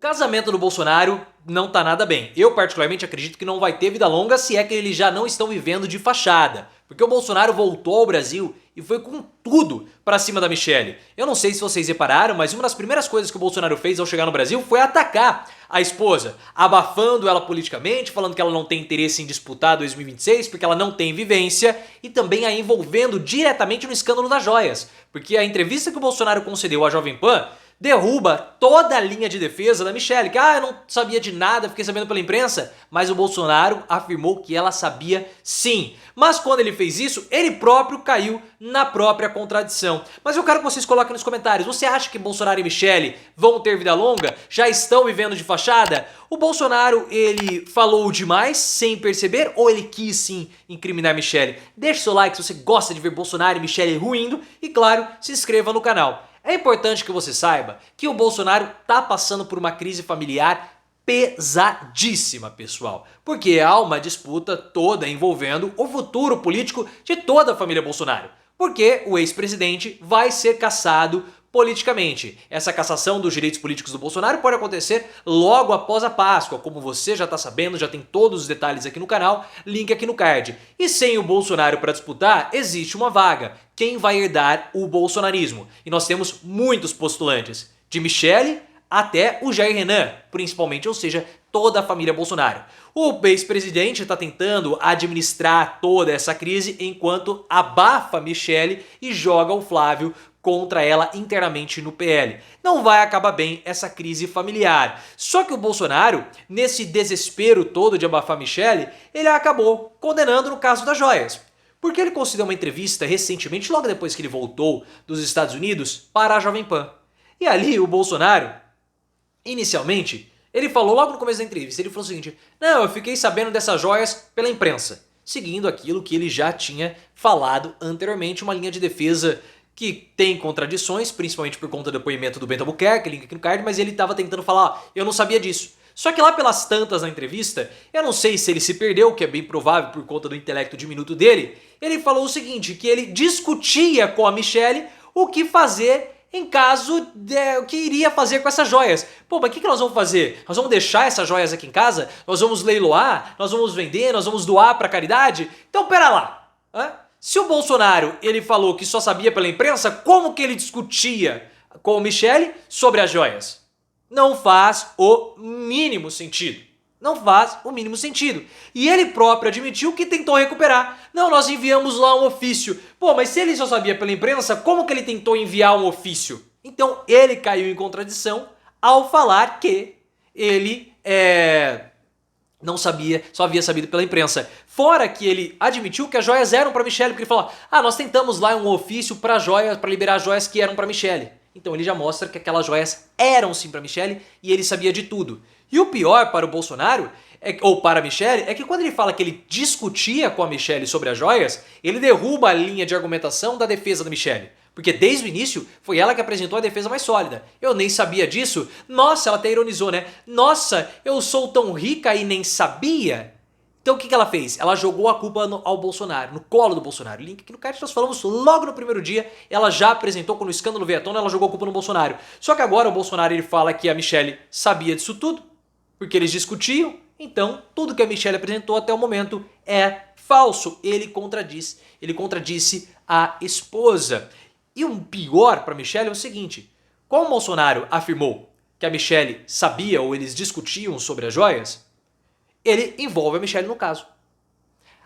Casamento do Bolsonaro não tá nada bem. Eu particularmente acredito que não vai ter vida longa, se é que eles já não estão vivendo de fachada. Porque o Bolsonaro voltou ao Brasil e foi com tudo pra cima da Michelle. Eu não sei se vocês repararam, mas uma das primeiras coisas que o Bolsonaro fez ao chegar no Brasil foi atacar a esposa, abafando ela politicamente, falando que ela não tem interesse em disputar 2026 porque ela não tem vivência, e também a envolvendo diretamente no escândalo das joias. Porque a entrevista que o Bolsonaro concedeu à Jovem Pan derruba toda a linha de defesa da Michelle, que eu não sabia de nada, fiquei sabendo pela imprensa, mas o Bolsonaro afirmou que ela sabia sim. Mas quando ele fez isso, ele próprio caiu na própria contradição. Mas eu quero que vocês coloquem nos comentários, você acha que Bolsonaro e Michelle vão ter vida longa? Já estão vivendo de fachada? O Bolsonaro, ele falou demais sem perceber ou ele quis sim incriminar Michelle? Deixe seu like se você gosta de ver Bolsonaro e Michelle ruindo e claro, se inscreva no canal. É importante que você saiba que o Bolsonaro tá passando por uma crise familiar pesadíssima, pessoal. Porque há uma disputa toda envolvendo o futuro político de toda a família Bolsonaro. Porque o ex-presidente vai ser cassado politicamente. Essa cassação dos direitos políticos do Bolsonaro pode acontecer logo após a Páscoa. Como você já está sabendo, já tem todos os detalhes aqui no canal, link aqui no card. E sem o Bolsonaro para disputar, existe uma vaga. Quem vai herdar o bolsonarismo? E nós temos muitos postulantes, de Michelle até o Jair Renan, principalmente, ou seja, toda a família Bolsonaro. O ex-presidente está tentando administrar toda essa crise enquanto abafa Michelle e joga o Flávio contra ela internamente no PL. Não vai acabar bem essa crise familiar. Só que o Bolsonaro, nesse desespero todo de abafar Michelle, ele acabou condenando no caso das joias. Porque ele concedeu uma entrevista recentemente, logo depois que ele voltou dos Estados Unidos, para a Jovem Pan. E ali o Bolsonaro, inicialmente, ele falou logo no começo da entrevista, ele falou o seguinte: não, eu fiquei sabendo dessas joias pela imprensa. Seguindo aquilo que ele já tinha falado anteriormente, uma linha de defesa que tem contradições, principalmente por conta do depoimento do Bento Albuquerque, link aqui no card, mas ele estava tentando falar, eu não sabia disso. Só que lá pelas tantas na entrevista, eu não sei se ele se perdeu, que é bem provável por conta do intelecto diminuto dele, ele falou o seguinte, que ele discutia com a Michelle o que fazer em caso o que iria fazer com essas joias. Pô, mas o que nós vamos fazer? Nós vamos deixar essas joias aqui em casa? Nós vamos leiloar? Nós vamos vender? Nós vamos doar pra caridade? Então pera lá, se o Bolsonaro ele falou que só sabia pela imprensa, como que ele discutia com o Michelle sobre as joias? Não faz o mínimo sentido. Não faz o mínimo sentido. E ele próprio admitiu que tentou recuperar. Não, nós enviamos lá um ofício. Pô, mas se ele só sabia pela imprensa, como que ele tentou enviar um ofício? Então ele caiu em contradição ao falar que ele não sabia, só havia sabido pela imprensa. Fora que ele admitiu que as joias eram para Michelle, porque ele falou: nós tentamos lá um ofício para joias, para liberar as joias que eram para Michelle. Então ele já mostra que aquelas joias eram sim para Michelle e ele sabia de tudo. E o pior para o Bolsonaro, ou para a Michelle, é que quando ele fala que ele discutia com a Michelle sobre as joias, ele derruba a linha de argumentação da defesa da Michelle. Porque desde o início foi ela que apresentou a defesa mais sólida. Eu nem sabia disso. Nossa, ela até ironizou, né? Nossa, eu sou tão rica e nem sabia. Então o que ela fez? Ela jogou a culpa ao Bolsonaro, no colo do Bolsonaro. Link aqui no card, nós falamos logo no primeiro dia, ela já apresentou, quando o escândalo veio à tona, ela jogou a culpa no Bolsonaro. Só que agora o Bolsonaro ele fala que a Michelle sabia disso tudo, porque eles discutiam, então tudo que a Michelle apresentou até o momento é falso. Ele contradisse a esposa. E o pior para Michelle é o seguinte, como o Bolsonaro afirmou que a Michelle sabia ou eles discutiam sobre as joias, ele envolve a Michelle no caso.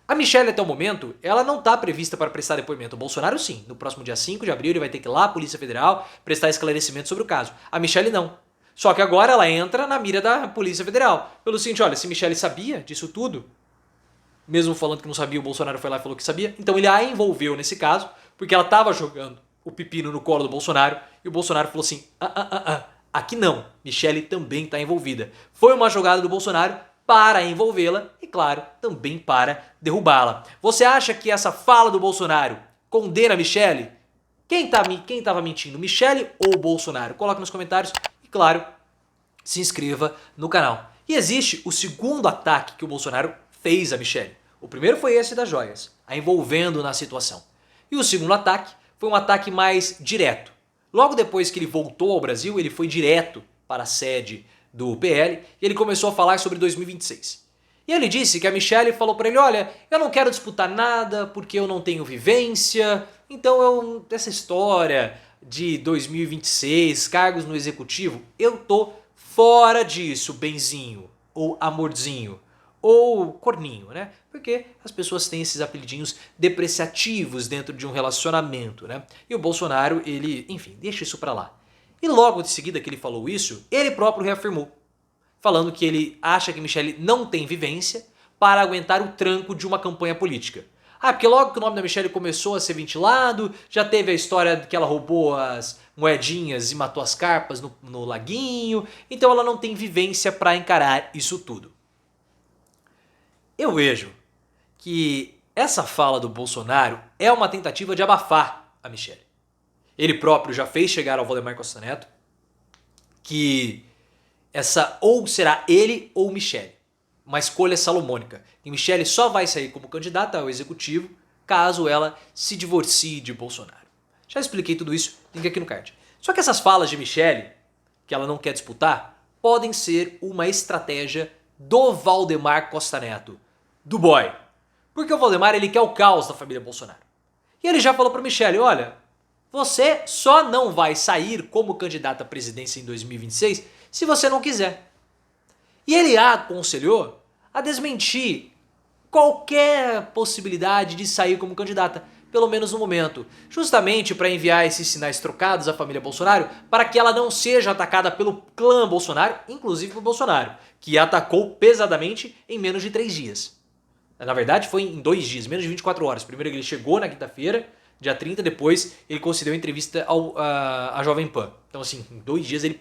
A Michelle até o momento, ela não está prevista para prestar depoimento. O Bolsonaro sim, no próximo dia 5 de abril ele vai ter que ir lá à Polícia Federal prestar esclarecimento sobre o caso. A Michelle não. Só que agora ela entra na mira da Polícia Federal. Pelo seguinte, olha, se Michelle sabia disso tudo, mesmo falando que não sabia, o Bolsonaro foi lá e falou que sabia, então ele a envolveu nesse caso, porque ela estava jogando o pepino no colo do Bolsonaro, e o Bolsonaro falou assim, aqui não, Michelle também está envolvida. Foi uma jogada do Bolsonaro para envolvê-la e, claro, também para derrubá-la. Você acha que essa fala do Bolsonaro condena a Michelle? Quem estava mentindo, Michelle ou Bolsonaro? Coloque nos comentários e, claro, se inscreva no canal. E existe o segundo ataque que o Bolsonaro fez a Michelle. O primeiro foi esse das joias, a envolvendo na situação. E o segundo ataque foi um ataque mais direto. Logo depois que ele voltou ao Brasil, ele foi direto para a sede do PL, e ele começou a falar sobre 2026. E ele disse que a Michelle falou para ele, olha, eu não quero disputar nada porque eu não tenho vivência, então essa história de 2026, cargos no executivo, eu tô fora disso, benzinho, ou amorzinho, ou corninho, né? Porque as pessoas têm esses apelidinhos depreciativos dentro de um relacionamento, né? E o Bolsonaro, ele, enfim, deixa isso pra lá. E logo de seguida que ele falou isso, ele próprio reafirmou, falando que ele acha que Michelle não tem vivência para aguentar o tranco de uma campanha política. Ah, porque logo que o nome da Michelle começou a ser ventilado, já teve a história de que ela roubou as moedinhas e matou as carpas no laguinho, então ela não tem vivência para encarar isso tudo. Eu vejo que essa fala do Bolsonaro é uma tentativa de abafar a Michelle. Ele próprio já fez chegar ao Valdemar Costa Neto que essa ou será ele ou Michelle. Uma escolha salomônica. E Michelle só vai sair como candidata ao executivo caso ela se divorcie de Bolsonaro. Já expliquei tudo isso, link aqui no card. Só que essas falas de Michelle, que ela não quer disputar, podem ser uma estratégia do Valdemar Costa Neto, do boy. Porque o Valdemar ele quer o caos da família Bolsonaro. E ele já falou para Michelle, olha, você só não vai sair como candidata à presidência em 2026 se você não quiser. E ele a aconselhou a desmentir qualquer possibilidade de sair como candidata, pelo menos no momento, justamente para enviar esses sinais trocados à família Bolsonaro para que ela não seja atacada pelo clã Bolsonaro, inclusive pelo Bolsonaro, que a atacou pesadamente em menos de 3 dias. Na verdade foi em 2 dias, menos de 24 horas. Primeiro ele chegou na quinta-feira, dia 30, depois ele concedeu entrevista à Jovem Pan. Então assim, em 2 dias ele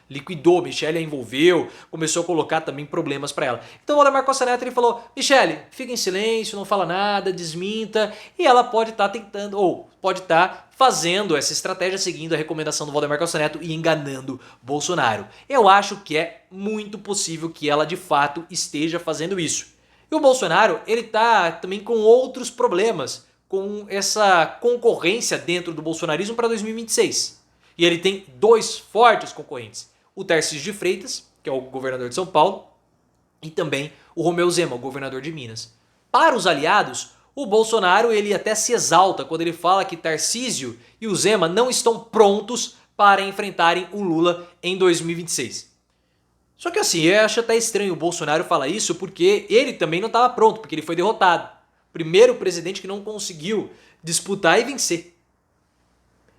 liquidou, Michelle a envolveu, começou a colocar também problemas para ela. Então o Valdemar Costa Neto ele falou, Michelle, fica em silêncio, não fala nada, desminta, e ela pode estar tentando, ou pode estar fazendo essa estratégia seguindo a recomendação do Valdemar Costa Neto e enganando Bolsonaro. Eu acho que é muito possível que ela de fato esteja fazendo isso. E o Bolsonaro, ele tá também com outros problemas, com essa concorrência dentro do bolsonarismo para 2026. E ele tem 2 fortes concorrentes. O Tarcísio de Freitas, que é o governador de São Paulo, e também o Romeu Zema, o governador de Minas. Para os aliados, o Bolsonaro ele até se exalta quando ele fala que Tarcísio e o Zema não estão prontos para enfrentarem o Lula em 2026. Só que assim, eu acho até estranho o Bolsonaro falar isso porque ele também não estava pronto, porque ele foi derrotado. Primeiro presidente que não conseguiu disputar e vencer.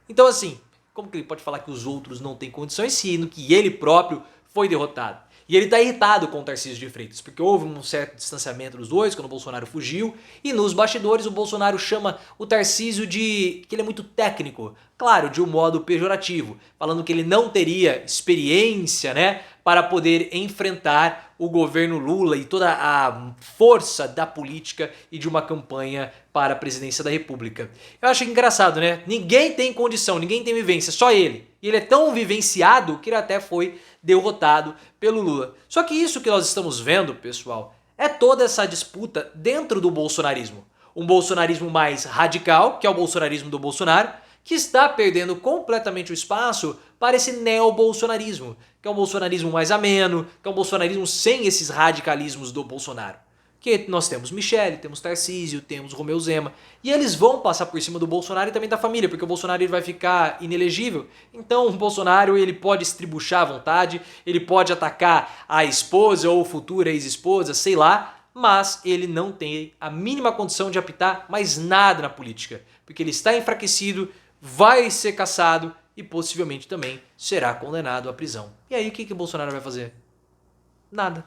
Então assim, como que ele pode falar que os outros não têm condições, sendo que ele próprio foi derrotado? E ele está irritado com o Tarcísio de Freitas, porque houve um certo distanciamento dos dois quando o Bolsonaro fugiu, e nos bastidores o Bolsonaro chama o Tarcísio de que ele é muito técnico, claro, de um modo pejorativo, falando que ele não teria experiência, né, para poder enfrentar o governo Lula e toda a força da política e de uma campanha para a presidência da República. Eu acho engraçado, né? Ninguém tem condição, ninguém tem vivência, só ele. E ele é tão vivenciado que ele até foi derrotado pelo Lula. Só que isso que nós estamos vendo, pessoal, é toda essa disputa dentro do bolsonarismo. Um bolsonarismo mais radical, que é o bolsonarismo do Bolsonaro, que está perdendo completamente o espaço para esse neo-bolsonarismo, que é um bolsonarismo mais ameno, que é um bolsonarismo sem esses radicalismos do Bolsonaro. Que nós temos Michelle, temos Tarcísio, temos Romeu Zema, e eles vão passar por cima do Bolsonaro e também da família, porque o Bolsonaro ele vai ficar inelegível. Então o Bolsonaro ele pode estribuchar à vontade, ele pode atacar a esposa ou futura ex-esposa, sei lá, mas ele não tem a mínima condição de apitar mais nada na política, porque ele está enfraquecido, vai ser cassado e possivelmente também será condenado à prisão. E aí o que o Bolsonaro vai fazer? Nada.